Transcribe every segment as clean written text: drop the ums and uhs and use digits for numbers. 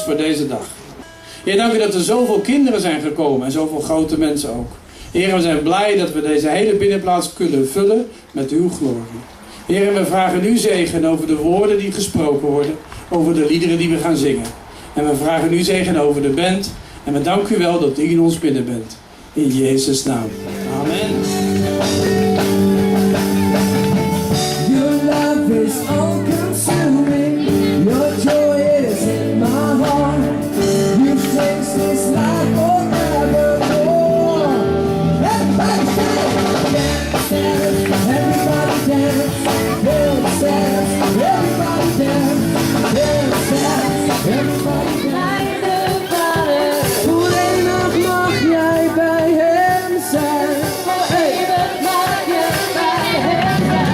Voor deze dag. Heer, dank u dat er zoveel kinderen zijn gekomen en zoveel grote mensen ook. Heer, we zijn blij dat we deze hele binnenplaats kunnen vullen met uw glorie. Heer, we vragen uw zegen over de woorden die gesproken worden, over de liederen die we gaan zingen. En we vragen uw zegen over de band en we danken u wel dat u in ons binnen bent. In Jezus' naam. Amen. Your love is all-consuming. Your joy is in my heart. You chase this life forevermore. Everybody dance, everybody dance, dance, everybody dance, dance, everybody dance. Hoe eeuwig mag jij bij hem zijn? Hoe eeuwig mag je bij hem zijn?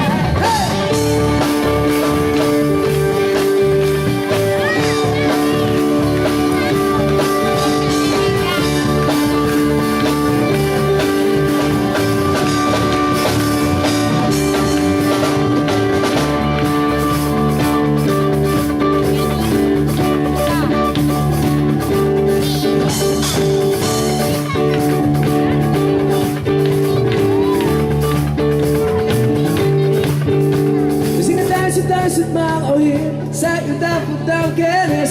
We zingen duizend maal, o Heer, zij u daarvoor danken is.